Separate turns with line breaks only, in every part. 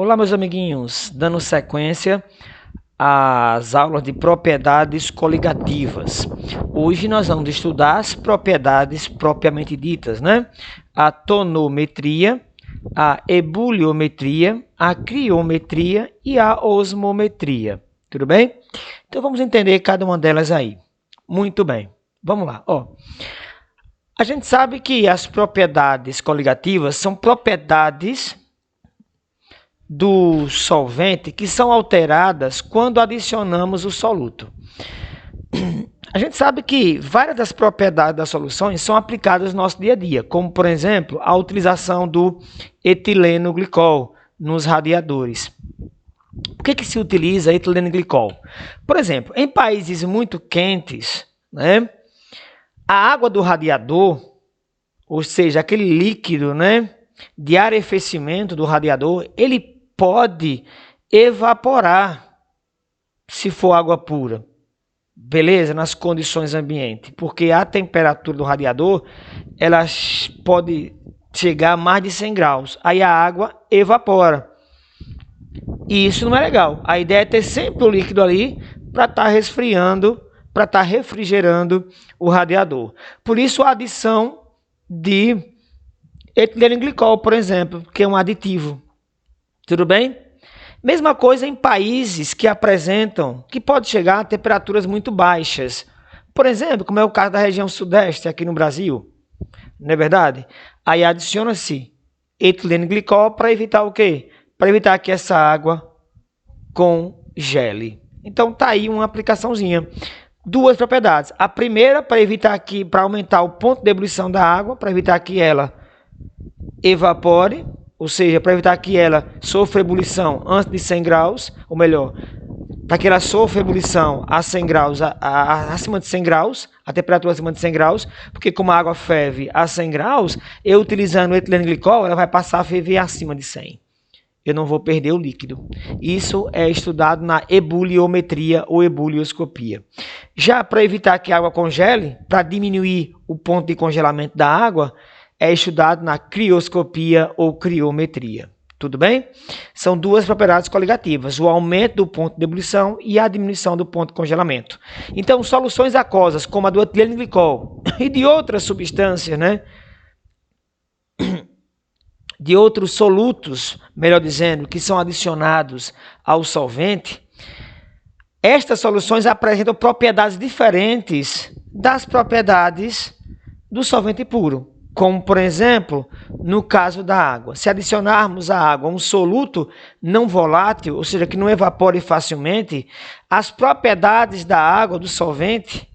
Olá, meus amiguinhos, dando sequência às aulas de propriedades coligativas. Hoje nós vamos estudar as propriedades propriamente ditas, né? A tonometria, a ebuliometria, a criometria e a osmometria. Tudo bem? Então vamos entender cada uma delas aí. Muito bem. Vamos lá. A gente sabe que as propriedades coligativas são propriedades do solvente que são alteradas quando adicionamos o soluto. A gente sabe que várias das propriedades das soluções são aplicadas no nosso dia a dia, como, por exemplo, a utilização do etileno glicol nos radiadores. Por que se utiliza etileno glicol? Por exemplo, em países muito quentes, né, a água do radiador, ou seja, aquele líquido, né, de arrefecimento do radiador, ele pode evaporar se for água pura, beleza? Nas condições ambientes, porque a temperatura do radiador ela pode chegar a mais de 100 graus, aí a água evapora. E isso não é legal. A ideia é ter sempre o líquido ali para estar resfriando, para estar refrigerando o radiador. Por isso a adição de etileno glicol, por exemplo, que é um aditivo. Tudo bem? Mesma coisa em países que apresentam, que pode chegar a temperaturas muito baixas. Por exemplo, como é o caso da região sudeste aqui no Brasil. Não é verdade? Aí adiciona-se etileno glicol para evitar o quê? Para evitar que essa água congele. Então tá aí uma aplicaçãozinha. Duas propriedades. A primeira para evitar que, para aumentar o ponto de ebulição da água, para evitar que ela evapore, ou seja, para evitar que ela sofra ebulição antes de 100 graus, ou melhor, para que ela sofra ebulição a 100 graus, acima de 100 graus, a temperatura acima de 100 graus, porque como a água ferve a 100 graus, eu utilizando o etileno glicol, ela vai passar a ferver acima de 100. Eu não vou perder o líquido. Isso é estudado na ebuliometria ou ebulioscopia. Já para evitar que a água congele, para diminuir o ponto de congelamento da água, é estudado na crioscopia ou criometria. Tudo bem? São duas propriedades coligativas, o aumento do ponto de ebulição e a diminuição do ponto de congelamento. Então, soluções aquosas, como a do etileno glicol e de outras substâncias, né? De outros solutos, melhor dizendo, que são adicionados ao solvente, estas soluções apresentam propriedades diferentes das propriedades do solvente puro. Como, por exemplo, no caso da água. Se adicionarmos à água um soluto não volátil, ou seja, que não evapore facilmente, as propriedades da água, do solvente,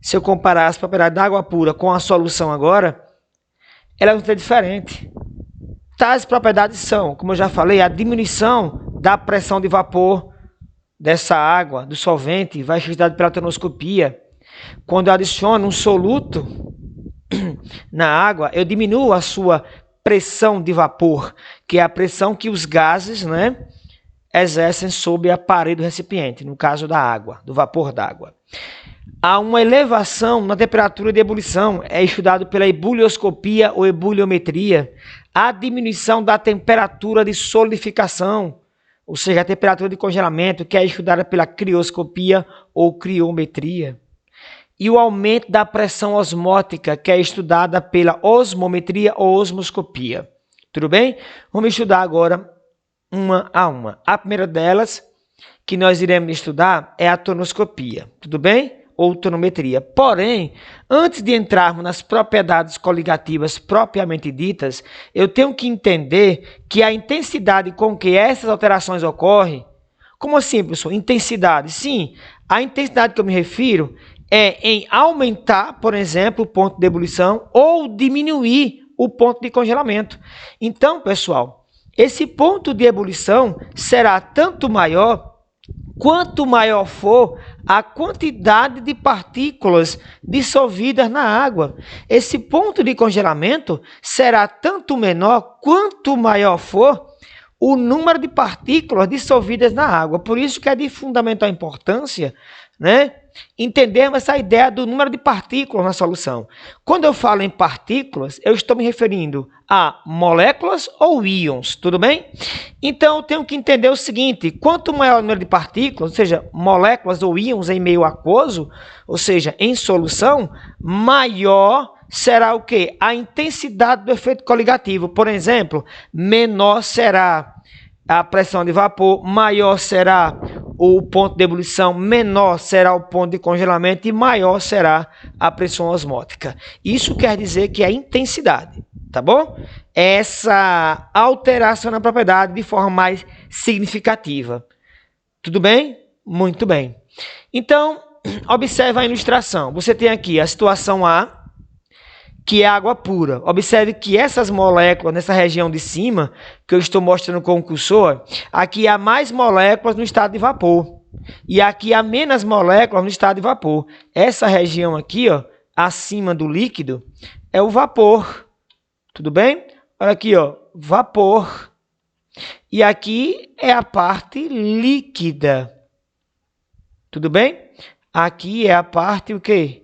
se eu comparar as propriedades da água pura com a solução agora, elas vão ser diferentes. Tais propriedades são, como eu já falei, a diminuição da pressão de vapor dessa água, do solvente, vai ser estudado pela tonoscopia. Quando eu adiciono um soluto na água, eu diminuo a sua pressão de vapor, que é a pressão que os gases, né, exercem sobre a parede do recipiente, no caso da água, do vapor d'água. Há uma elevação na temperatura de ebulição, é estudado pela ebulioscopia ou ebuliometria, a diminuição da temperatura de solidificação, ou seja, a temperatura de congelamento, que é estudada pela crioscopia ou criometria. E o aumento da pressão osmótica, que é estudada pela osmometria ou osmoscopia. Tudo bem? Vamos estudar agora uma a uma. A primeira delas, que nós iremos estudar, é a tonoscopia. Tudo bem? Ou tonometria. Porém, antes de entrarmos nas propriedades coligativas propriamente ditas, eu tenho que entender que a intensidade com que essas alterações ocorrem, como assim, professor? Intensidade? Sim, a intensidade que eu me refiro é em aumentar, por exemplo, o ponto de ebulição ou diminuir o ponto de congelamento. Então, pessoal, esse ponto de ebulição será tanto maior quanto maior for a quantidade de partículas dissolvidas na água. Esse ponto de congelamento será tanto menor quanto maior for o número de partículas dissolvidas na água. Por isso que é de fundamental importância, né, entendermos essa ideia do número de partículas na solução. Quando eu falo em partículas, eu estou me referindo a moléculas ou íons, tudo bem? Então, eu tenho que entender o seguinte, quanto maior o número de partículas, ou seja, moléculas ou íons em meio aquoso, ou seja, em solução, maior será o quê? A intensidade do efeito coligativo. Por exemplo, menor será a pressão de vapor, maior será o ponto de ebulição, menor será o ponto de congelamento e maior será a pressão osmótica. Isso quer dizer que é a intensidade, tá bom? Essa alteração na propriedade de forma mais significativa. Tudo bem? Muito bem. Então, observe a ilustração. Você tem aqui a situação A, que é água pura. Observe que essas moléculas, nessa região de cima, que eu estou mostrando com o cursor, aqui há mais moléculas no estado de vapor. E aqui há menos moléculas no estado de vapor. Essa região aqui, ó, acima do líquido, é o vapor. Tudo bem? Olha aqui, ó, vapor. E aqui é a parte líquida. Tudo bem? Aqui é a parte o quê?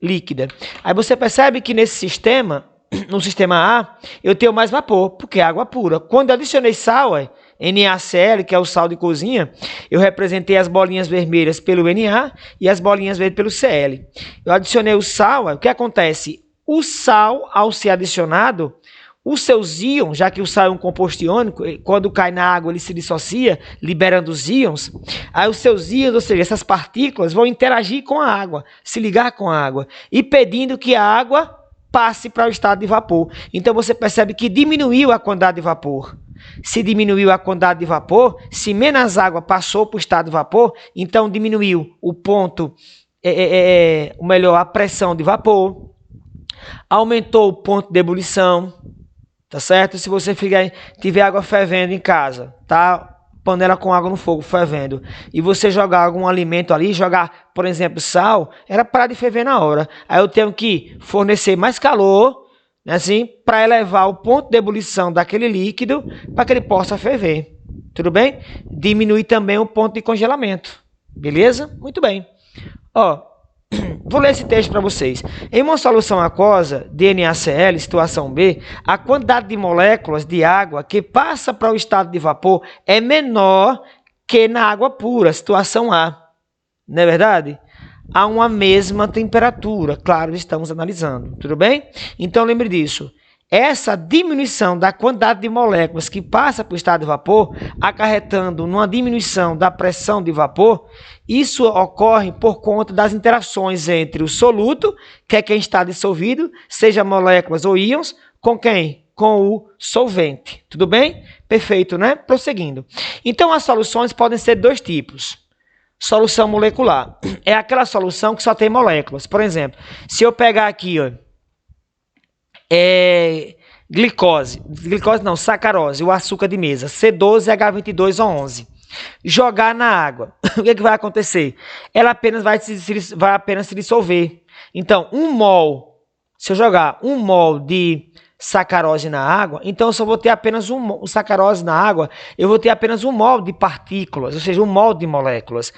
Líquida. Aí você percebe que nesse sistema, no sistema A, eu tenho mais vapor, porque é água pura. Quando eu adicionei sal, NaCl, que é o sal de cozinha, eu representei as bolinhas vermelhas pelo Na e as bolinhas verdes pelo Cl. Eu adicionei o sal, o que acontece? O sal, ao ser adicionado, os seus íons, já que o sal é um composto iônico, quando cai na água ele se dissocia, liberando os íons. Aí os seus íons, ou seja, essas partículas, vão interagir com a água, se ligar com a água, e pedindo que a água passe para o estado de vapor. Então você percebe que diminuiu a quantidade de vapor. Se diminuiu a quantidade de vapor, se menos água passou para o estado de vapor, então diminuiu o ponto, a pressão de vapor, aumentou o ponto de ebulição. Tá certo? Se você tiver água fervendo em casa, tá? Panela com água no fogo fervendo, e você jogar algum alimento ali, jogar, por exemplo, sal, era parar de ferver na hora. Aí eu tenho que fornecer mais calor, né, assim, para elevar o ponto de ebulição daquele líquido para que ele possa ferver. Tudo bem? Diminui também o ponto de congelamento. Beleza? Muito bem. Ó, vou ler esse texto para vocês. Em uma solução aquosa de NaCl, situação B, a quantidade de moléculas de água que passa para o estado de vapor é menor que na água pura, situação A. Não é verdade? A uma mesma temperatura. Claro, estamos analisando. Tudo bem? Então, lembre disso. Essa diminuição da quantidade de moléculas que passa para o estado de vapor, acarretando numa diminuição da pressão de vapor, isso ocorre por conta das interações entre o soluto, que é quem está dissolvido, seja moléculas ou íons, com quem? Com o solvente. Tudo bem? Perfeito, né? Prosseguindo. Então, as soluções podem ser de dois tipos. Solução molecular. É aquela solução que só tem moléculas. Por exemplo, se eu pegar aqui, ó, sacarose, o açúcar de mesa, C12H22O11. Jogar na água, o que vai acontecer? Ela apenas vai se dissolver. Então, se eu jogar 1 mol de sacarose na água, então eu só vou ter apenas sacarose na água, eu vou ter apenas 1 mol de partículas, ou seja, 1 mol de moléculas.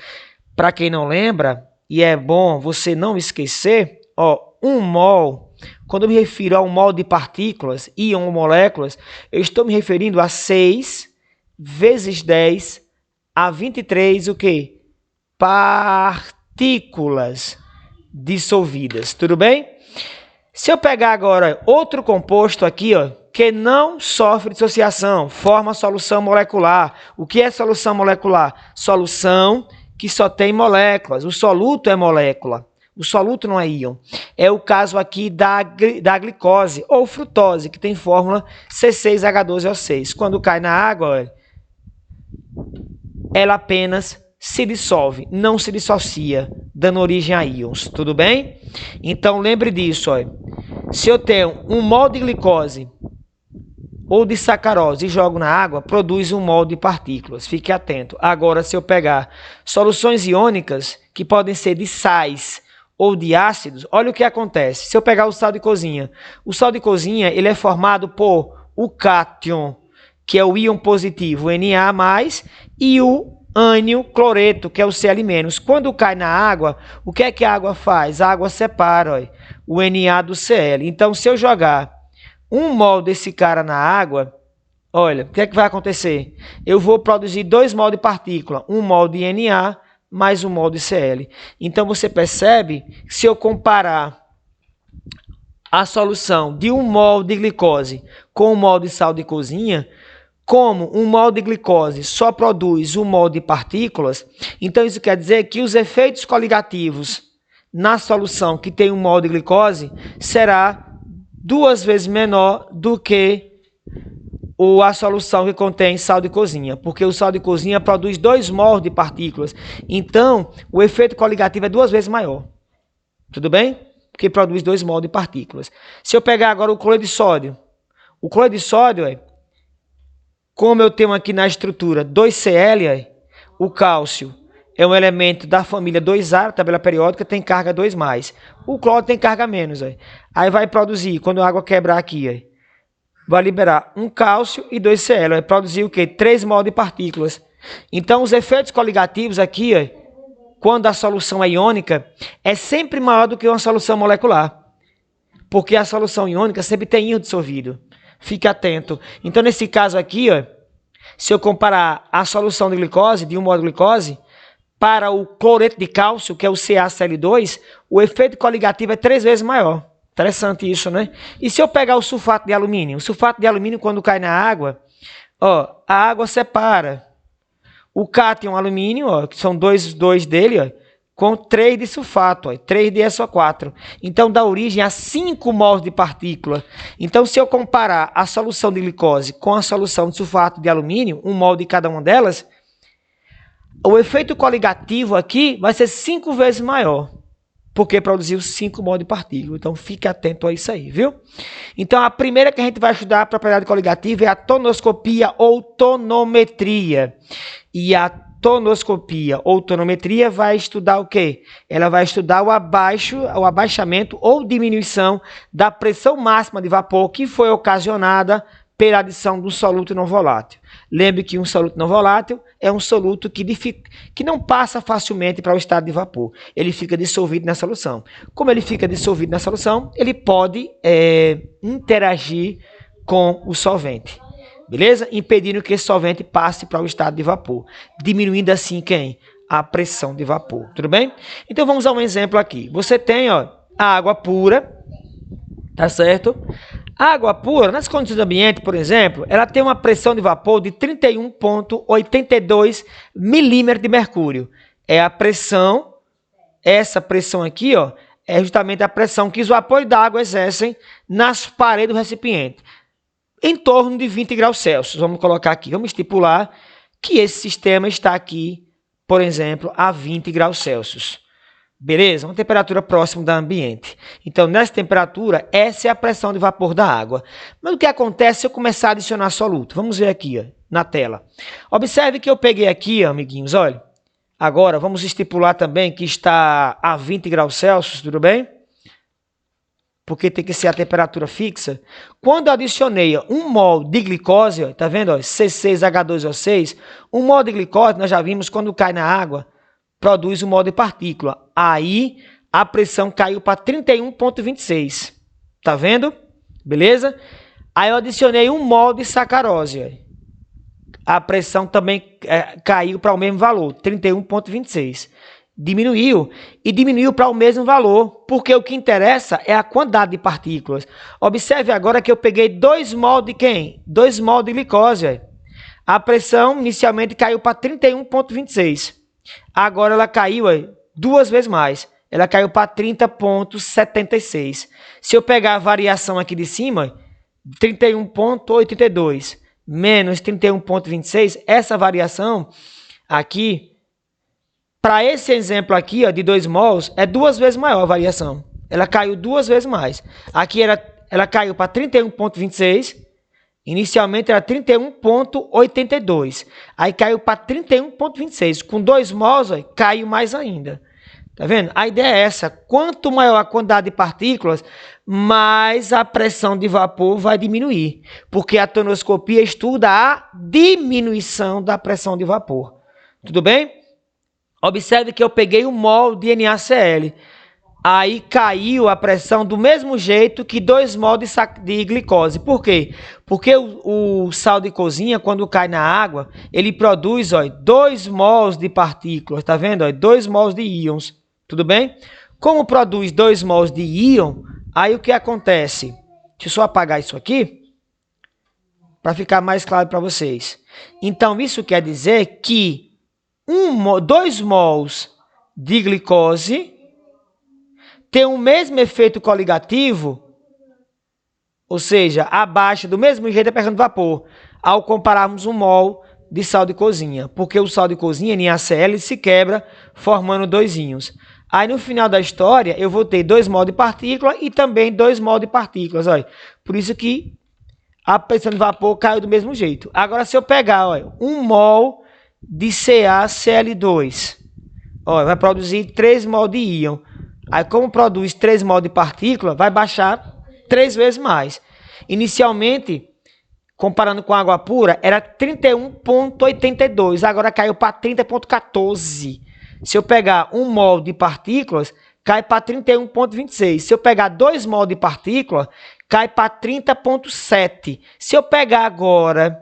Para quem não lembra, e é bom você não esquecer, ó, 1 mol. Quando eu me refiro a 1 mol de partículas, íon ou moléculas, eu estou me referindo a 6 vezes 10 a 23, o quê? Partículas dissolvidas, tudo bem? Se eu pegar agora outro composto aqui, ó, que não sofre dissociação, forma solução molecular. O que é solução molecular? Solução que só tem moléculas. O soluto é molécula. O soluto não é íon. É o caso aqui da glicose ou frutose, que tem fórmula C6H12O6. Quando cai na água, ela apenas se dissolve, não se dissocia, dando origem a íons. Tudo bem? Então, lembre disso. Ó. Se eu tenho 1 mol de glicose ou de sacarose e jogo na água, produz 1 mol de partículas. Fique atento. Agora, se eu pegar soluções iônicas, que podem ser de sais ou de ácidos, olha o que acontece. Se eu pegar o sal de cozinha ele é formado por o cátion, que é o íon positivo Na+, e o ânion cloreto, que é o Cl-. Quando cai na água, o que é que a água faz? A água separa, ó, o Na do Cl. Então, se eu jogar 1 mol desse cara na água, olha, o que é que vai acontecer? Eu vou produzir 2 mol de partícula, 1 mol de Na mais 1 mol de Cl. Então, você percebe que se eu comparar a solução de 1 mol de glicose com 1 mol de sal de cozinha, como 1 mol de glicose só produz 1 mol de partículas, então isso quer dizer que os efeitos coligativos na solução que tem 1 mol de glicose será 2 vezes menor do que a solução que contém sal de cozinha, porque o sal de cozinha produz 2 mols de partículas, então o efeito coligativo é 2 vezes maior. Tudo bem? Porque produz 2 mols de partículas. Se eu pegar agora o cloreto de sódio, o cloreto de sódio, como eu tenho aqui na estrutura 2Cl, o cálcio é um elemento da família 2A, tabela periódica, tem carga 2+. O cloro tem carga menos. Aí vai produzir, quando a água quebrar aqui, vai liberar 1 cálcio e 2Cl. Vai produzir o quê? 3 mol de partículas. Então, os efeitos coligativos aqui, quando a solução é iônica, é sempre maior do que uma solução molecular. Porque a solução iônica sempre tem íon dissolvido. Fique atento. Então, nesse caso aqui, se eu comparar a solução de glicose, de 1 mol de glicose, para o cloreto de cálcio, que é o CaCl2, o efeito coligativo é 3 vezes maior. Interessante isso, né? E se eu pegar o sulfato de alumínio? O sulfato de alumínio, quando cai na água, a água separa o cátion alumínio, que são 2 dele, com 3 de sulfato, 3 de SO4. Então, dá origem a 5 mols de partícula. Então, se eu comparar a solução de glicose com a solução de sulfato de alumínio, 1 mol de cada uma delas, o efeito coligativo aqui vai ser 5 vezes maior, porque produziu 5 mols de partícula. Então, fique atento a isso aí, viu? Então, a primeira que a gente vai estudar a propriedade coligativa é a tonoscopia ou tonometria. E a tonoscopia ou tonometria vai estudar o quê? Ela vai estudar o abaixamento ou diminuição da pressão máxima de vapor que foi ocasionada pela adição de um soluto não volátil. Lembre que um soluto não volátil é um soluto que não passa facilmente para o estado de vapor. Ele fica dissolvido na solução. Como ele fica dissolvido na solução, ele pode interagir com o solvente. Beleza? Impedindo que esse solvente passe para o estado de vapor. Diminuindo assim quem? A pressão de vapor. Tudo bem? Então vamos a um exemplo aqui. Você tem a água pura, tá certo? A água pura, nas condições do ambiente, por exemplo, ela tem uma pressão de vapor de 31,82 milímetros de mercúrio. É a pressão, essa pressão aqui, é justamente a pressão que os vapores da água exercem nas paredes do recipiente. Em torno de 20 graus Celsius. Vamos colocar aqui, vamos estipular que esse sistema está aqui, por exemplo, a 20 graus Celsius. Beleza? Uma temperatura próxima do ambiente. Então, nessa temperatura, essa é a pressão de vapor da água. Mas o que acontece se eu começar a adicionar soluto? Vamos ver aqui, na tela. Observe que eu peguei aqui, amiguinhos, olha. Agora, vamos estipular também que está a 20 graus Celsius, tudo bem? Porque tem que ser a temperatura fixa. Quando eu adicionei 1 mol de glicose, tá vendo? C6H2O6, 1 mol de glicose, nós já vimos, quando cai na água, produz 1 mol de partícula. Aí, a pressão caiu para 31,26. Tá vendo? Beleza? Aí eu adicionei 1 mol de sacarose. A pressão também caiu para o mesmo valor, 31,26. Diminuiu e diminuiu para o mesmo valor, porque o que interessa é a quantidade de partículas. Observe agora que eu peguei 2 mol de quem? 2 mol de glicose. A pressão inicialmente caiu para 31,26. Agora ela caiu 2 vezes mais. Ela caiu para 30,76. Se eu pegar a variação aqui de cima, 31,82 menos 31,26, essa variação aqui, para esse exemplo aqui, de 2 mols, é 2 vezes maior a variação. Ela caiu 2 vezes mais. Aqui ela caiu para 31,26. Inicialmente era 31,82. Aí caiu para 31,26. Com 2 mols, caiu mais ainda. Tá vendo? A ideia é essa. Quanto maior a quantidade de partículas, mais a pressão de vapor vai diminuir. Porque a tonoscopia estuda a diminuição da pressão de vapor. Tudo bem? Observe que eu peguei um mol de NaCl. Aí caiu a pressão do mesmo jeito que 2 mol de glicose. Por quê? Porque o sal de cozinha, quando cai na água, ele produz 2 mols de partículas. Tá vendo? 2 mols de íons. Tudo bem? Como produz 2 mols de íon, aí o que acontece? Deixa eu só apagar isso aqui, para ficar mais claro para vocês. Então, isso quer dizer que 2 mols de glicose tem o mesmo efeito coligativo, ou seja, abaixo do mesmo jeito da pressão de vapor, ao compararmos um mol de sal de cozinha, porque o sal de cozinha, NaCl, se quebra formando 2 íons. Aí no final da história eu vou ter 2 mol de partícula e também 2 mol de partículas, olha. Por isso que a pressão de vapor caiu do mesmo jeito. Agora se eu pegar, olha, 1 mol de CaCl2, olha, vai produzir 3 mol de íon. Aí, como produz 3 mol de partícula, vai baixar 3 vezes mais. Inicialmente, comparando com água pura, era 31,82. Agora caiu para 30,14. Se eu pegar 1 mol de partículas, cai para 31,26. Se eu pegar 2 mol de partícula, cai para 30,7. Se eu pegar agora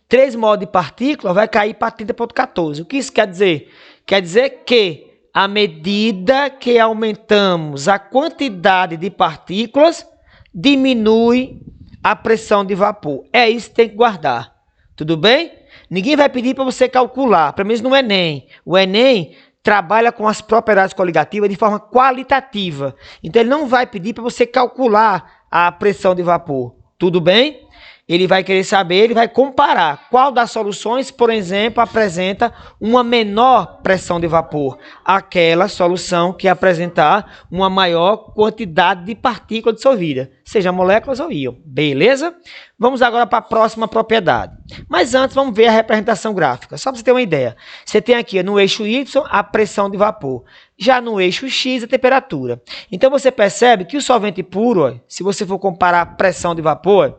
3 mol de partícula, vai cair para 30,14. O que isso quer dizer? Quer dizer que à medida que aumentamos a quantidade de partículas, diminui a pressão de vapor. É isso que tem que guardar. Tudo bem? Ninguém vai pedir para você calcular, pelo menos no Enem. O Enem trabalha com as propriedades coligativas de forma qualitativa. Então, ele não vai pedir para você calcular a pressão de vapor. Tudo bem? Ele vai querer saber, ele vai comparar qual das soluções, por exemplo, apresenta uma menor pressão de vapor. Aquela solução que apresentar uma maior quantidade de partículas dissolvidas, seja moléculas ou íon. Beleza? Vamos agora para a próxima propriedade. Mas antes, vamos ver a representação gráfica. Só para você ter uma ideia. Você tem aqui no eixo Y a pressão de vapor. Já no eixo X, a temperatura. Então, você percebe que o solvente puro, se você for comparar a pressão de vapor,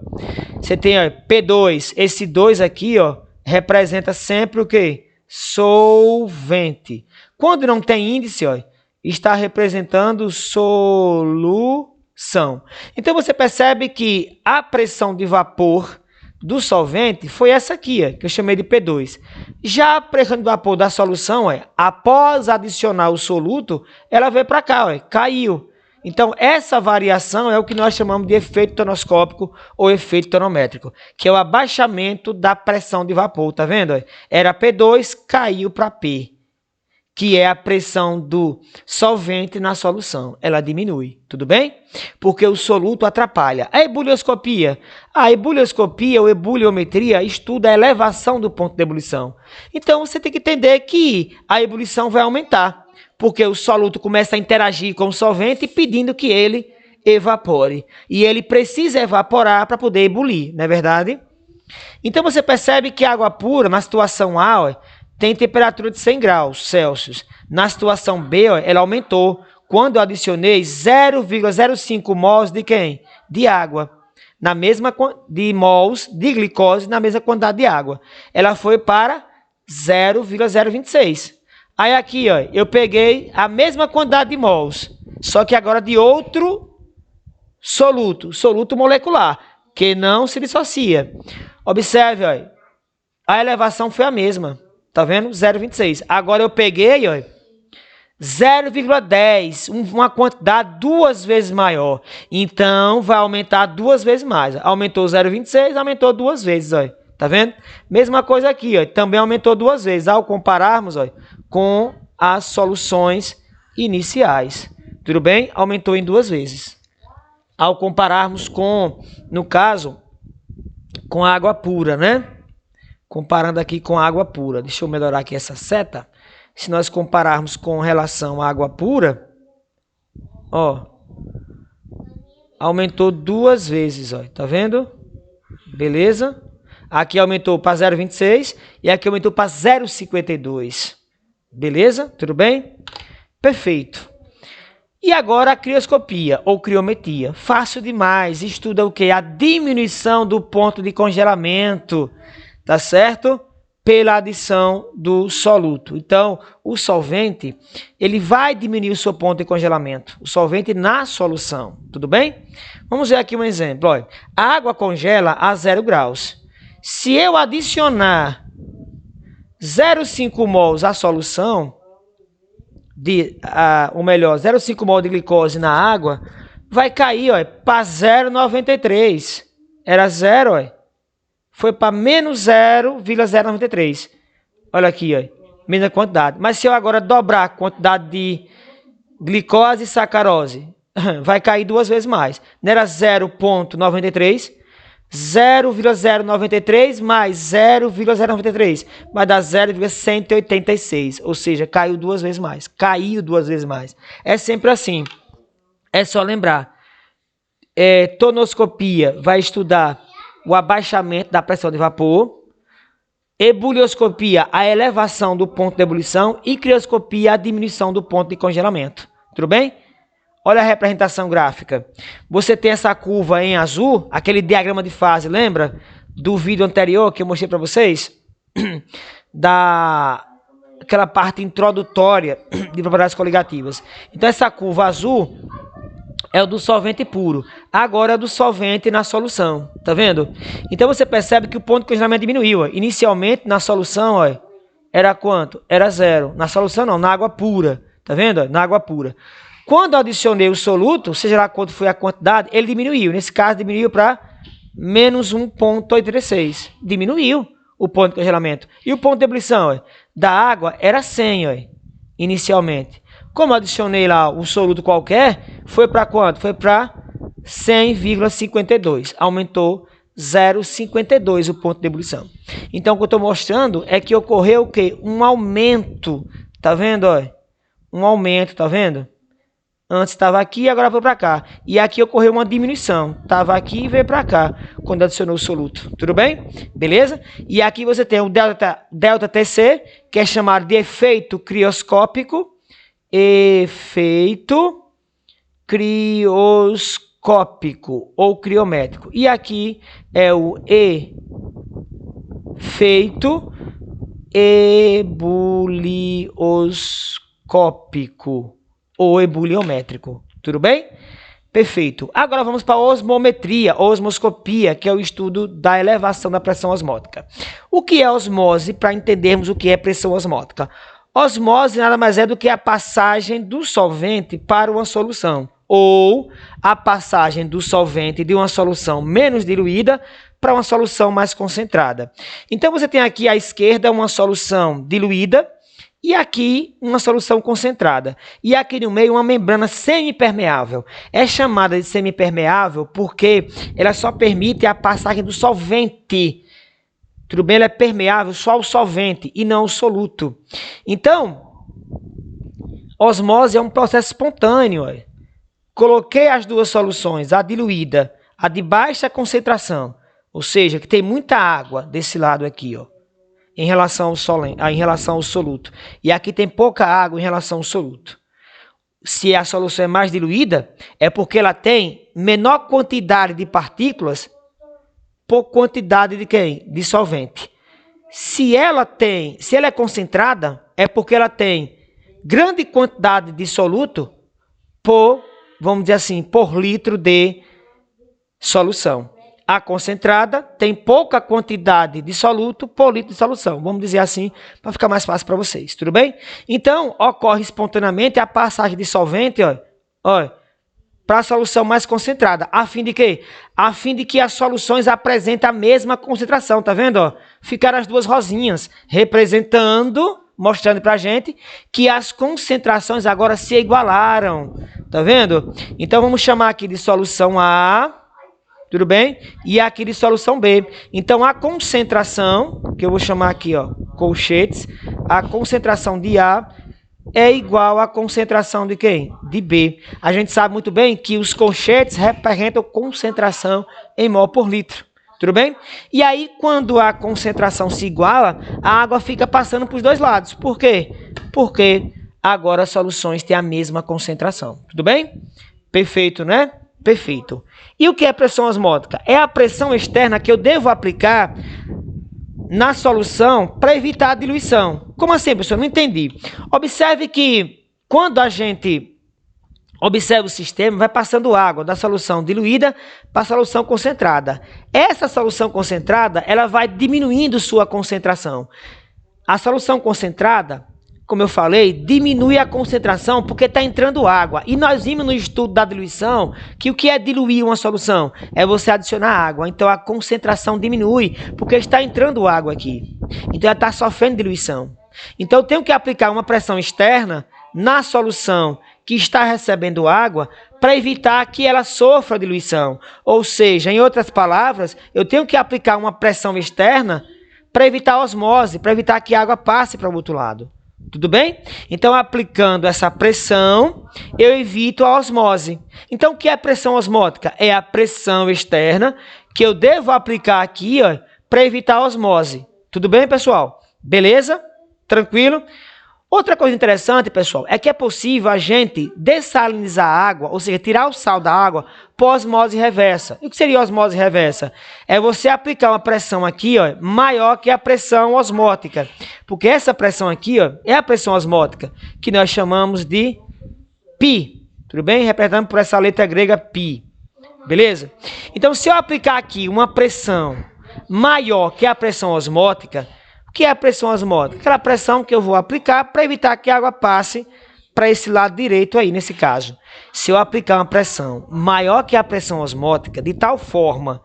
você tem P2. Esse 2 aqui representa sempre o quê? Solvente. Quando não tem índice, está representando solução. Então, você percebe que a pressão de vapor do solvente foi essa aqui, que eu chamei de P2. Já a pressão de vapor da solução, após adicionar o soluto, ela veio para cá, caiu. Então, essa variação é o que nós chamamos de efeito tonoscópico ou efeito tonométrico, que é o abaixamento da pressão de vapor, tá vendo? Era P2, caiu para P, que é a pressão do solvente na solução. Ela diminui, tudo bem? Porque o soluto atrapalha. A ebulioscopia. A ebulioscopia ou ebuliometria estuda a elevação do ponto de ebulição. Então, você tem que entender que a ebulição vai aumentar, porque o soluto começa a interagir com o solvente pedindo que ele evapore. E ele precisa evaporar para poder ebulir, não é verdade? Então, você percebe que a água pura, na situação A, tem temperatura de 100 graus Celsius. Na situação B, ela aumentou quando eu adicionei 0,05 mols de quem? De água. Na mesma de mols de glicose na mesma quantidade de água. Ela foi para 0,026. Aí aqui, eu peguei a mesma quantidade de mols, só que agora de outro soluto molecular, que não se dissocia. Observe, a elevação foi a mesma. Tá vendo? 0,26. Agora eu peguei, 0,10, uma quantidade 2 vezes maior. Então, vai aumentar 2 vezes mais. Aumentou 0,26, aumentou 2 vezes, Tá vendo? Mesma coisa aqui, também aumentou 2 vezes. Ao compararmos, com as soluções iniciais. Tudo bem? Aumentou em 2 vezes. Ao compararmos com, no caso, com a água pura, né? Comparando aqui com a água pura. Deixa eu melhorar aqui essa seta. Se nós compararmos com relação à água pura, aumentou 2 vezes, tá vendo? Beleza? Aqui aumentou para 0,26 e aqui aumentou para 0,52. Beleza? Tudo bem? Perfeito. E agora a crioscopia ou criometria. Fácil demais. Estuda o quê? A diminuição do ponto de congelamento. Tá certo? pela adição do soluto. Então, o solvente, ele vai diminuir o seu ponto de congelamento. O solvente na solução, tudo bem? Vamos ver aqui um exemplo. Olha, a água congela a 0 graus. Se eu adicionar 0,5 mols à solução, ou melhor, 0,5 mol de glicose na água, vai cair para 0,93. Era 0, ó. Foi para menos 0,093. Olha aqui, ó, mesma quantidade. Mas se eu agora dobrar a quantidade de glicose e sacarose, vai cair 2 vezes mais. Não era 0,93, 0,093 mais 0,093 vai dar 0,186. Ou seja, caiu 2 vezes mais. Caiu 2 vezes mais. É sempre assim. É só lembrar. Tonoscopia vai estudar o abaixamento da pressão de vapor, ebulioscopia, a elevação do ponto de ebulição, e crioscopia, a diminuição do ponto de congelamento. Tudo bem? Olha a representação gráfica. Você tem essa curva em azul, aquele diagrama de fase, lembra? Do vídeo anterior que eu mostrei para vocês? Aquela parte introdutória de propriedades coligativas. Então, essa curva azul é o do solvente puro. Agora é do solvente na solução. Tá vendo? Então você percebe que o ponto de congelamento diminuiu. Ó. Inicialmente na solução, ó, era quanto? Era 0. Na solução não, na água pura. Tá vendo? Ó? Na água pura. Quando eu adicionei o soluto, seja lá quanto foi a quantidade, ele diminuiu. Nesse caso, diminuiu para menos 1,86. Diminuiu o ponto de congelamento. E o ponto de ebulição ó, da água era 100, ó, inicialmente. Como eu adicionei lá um soluto qualquer, foi para quanto? Foi para 100,52. Aumentou 0,52 o ponto de ebulição. Então, o que eu estou mostrando é que ocorreu o quê? Um aumento. Tá vendo? Ó? Um aumento, tá vendo? Antes estava aqui, agora foi para cá. E aqui ocorreu uma diminuição. Estava aqui e veio para cá, quando adicionou o soluto. Tudo bem? Beleza? E aqui você tem o delta TC, que é chamado de efeito crioscópico. Efeito crioscópico ou criométrico. E aqui é o efeito ebulioscópico ou ebuliométrico. Tudo bem? Perfeito. Agora vamos para a osmometria, osmoscopia, que é o estudo da elevação da pressão osmótica. O que é osmose, para entendermos o que é pressão osmótica? Osmose nada mais é do que a passagem do solvente para uma solução, ou a passagem do solvente de uma solução menos diluída para uma solução mais concentrada. Então, você tem aqui à esquerda uma solução diluída e aqui uma solução concentrada. E aqui no meio uma membrana semipermeável. É chamada de semipermeável porque ela só permite a passagem do solvente. Tudo bem? Ela é permeável só ao solvente e não ao soluto. Então, osmose é um processo espontâneo. Ó. Coloquei as duas soluções, a diluída, a de baixa concentração, ou seja, que tem muita água desse lado aqui, ó, em relação ao soluto. E aqui tem pouca água em relação ao soluto. Se a solução é mais diluída, é porque ela tem menor quantidade de partículas por quantidade de quem? De solvente. Se ela é concentrada, é porque ela tem grande quantidade de soluto por, vamos dizer assim, por litro de solução. A concentrada tem pouca quantidade de soluto por litro de solução. Vamos dizer assim, para ficar mais fácil para vocês. Tudo bem? Então, ocorre espontaneamente a passagem de solvente, ó, para a solução mais concentrada. A fim de quê? A fim de que as soluções apresentem a mesma concentração. Tá vendo? Ó? Ficaram as duas rosinhas representando, mostrando para a gente que as concentrações agora se igualaram. Tá vendo? Então, vamos chamar aqui de solução A. Tudo bem? E aqui de solução B. Então, a concentração, que eu vou chamar aqui, ó, colchetes, a concentração de A é igual à concentração de quem? De B. A gente sabe muito bem que os colchetes representam concentração em mol por litro. Tudo bem? E aí, quando a concentração se iguala, a água fica passando para os dois lados. Por quê? Porque agora as soluções têm a mesma concentração. Tudo bem? Perfeito, né? Perfeito. E o que é pressão osmótica? É a pressão externa que eu devo aplicar na solução para evitar a diluição. Como assim, professor? Não entendi. Observe que quando a gente observa o sistema, vai passando água da solução diluída para a solução concentrada. Essa solução concentrada, ela vai diminuindo sua concentração. A solução concentrada, como eu falei, diminui a concentração porque está entrando água. E nós vimos no estudo da diluição que o que é diluir uma solução? É você adicionar água. Então a concentração diminui porque está entrando água aqui. Então ela está sofrendo diluição. Então eu tenho que aplicar uma pressão externa na solução que está recebendo água para evitar que ela sofra diluição. Ou seja, em outras palavras, eu tenho que aplicar uma pressão externa para evitar a osmose, para evitar que a água passe para o outro lado. Tudo bem? Então, aplicando essa pressão, eu evito a osmose. Então, o que é pressão osmótica? É a pressão externa que eu devo aplicar aqui para evitar a osmose. Tudo bem, pessoal? Beleza? Tranquilo? Outra coisa interessante, pessoal, é que é possível a gente dessalinizar a água, ou seja, tirar o sal da água por osmose reversa. E o que seria osmose reversa? É você aplicar uma pressão aqui maior que a pressão osmótica. Porque essa pressão aqui é a pressão osmótica, que nós chamamos de π. Tudo bem? Representando por essa letra grega π. Beleza? Então, se eu aplicar aqui uma pressão maior que a pressão osmótica, o que é a pressão osmótica? Aquela pressão que eu vou aplicar para evitar que a água passe para esse lado direito aí, nesse caso. Se eu aplicar uma pressão maior que a pressão osmótica, de tal forma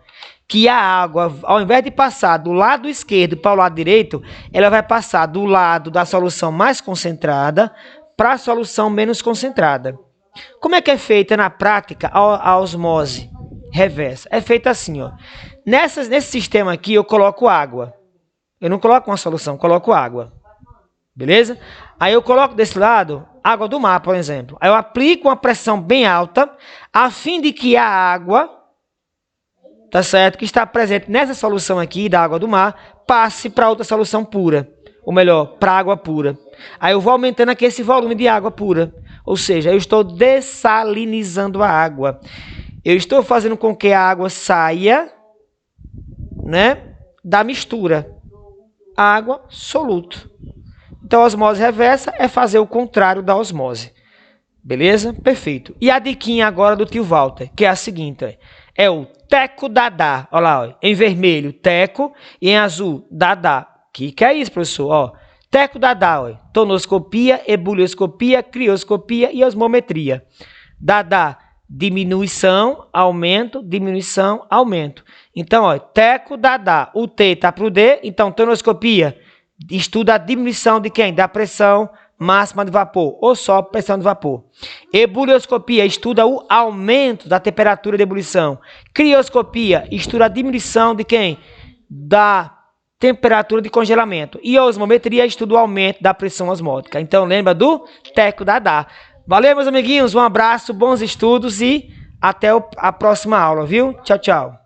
que a água, ao invés de passar do lado esquerdo para o lado direito, ela vai passar do lado da solução mais concentrada para a solução menos concentrada. Como é que é feita na prática a osmose reversa? É feita assim, ó. Nesse sistema aqui eu coloco água. Eu não coloco uma solução, coloco água. Beleza? Aí eu coloco desse lado água do mar, por exemplo. Aí eu aplico uma pressão bem alta, a fim de que a água, tá certo, que está presente nessa solução aqui da água do mar, passe para outra solução pura. Ou melhor, para água pura. Aí eu vou aumentando aqui esse volume de água pura. Ou seja, eu estou dessalinizando a água. Eu estou fazendo com que a água saia, né, da mistura. Água, soluto. Então, a osmose reversa é fazer o contrário da osmose. Beleza? Perfeito. E a diquinha agora do tio Walter, que é a seguinte. É o teco dadá. Olha lá, ó, em vermelho, teco, e em azul, dadá. Que é isso, professor? Ó, teco dadá, ó, tonoscopia, ebulioscopia, crioscopia e osmometria. Dadá, diminuição, aumento, diminuição, aumento. Então, ó, teco, dadá. O T está para o D, então tonoscopia estuda a diminuição de quem? Da pressão máxima de vapor, ou só pressão de vapor. Ebulioscopia estuda o aumento da temperatura de ebulição. Crioscopia estuda a diminuição de quem? Da temperatura de congelamento. E osmometria estuda o aumento da pressão osmótica. Então, lembra do teco, dadá. Valeu, meus amiguinhos, um abraço, bons estudos e até a próxima aula, viu? Tchau, tchau.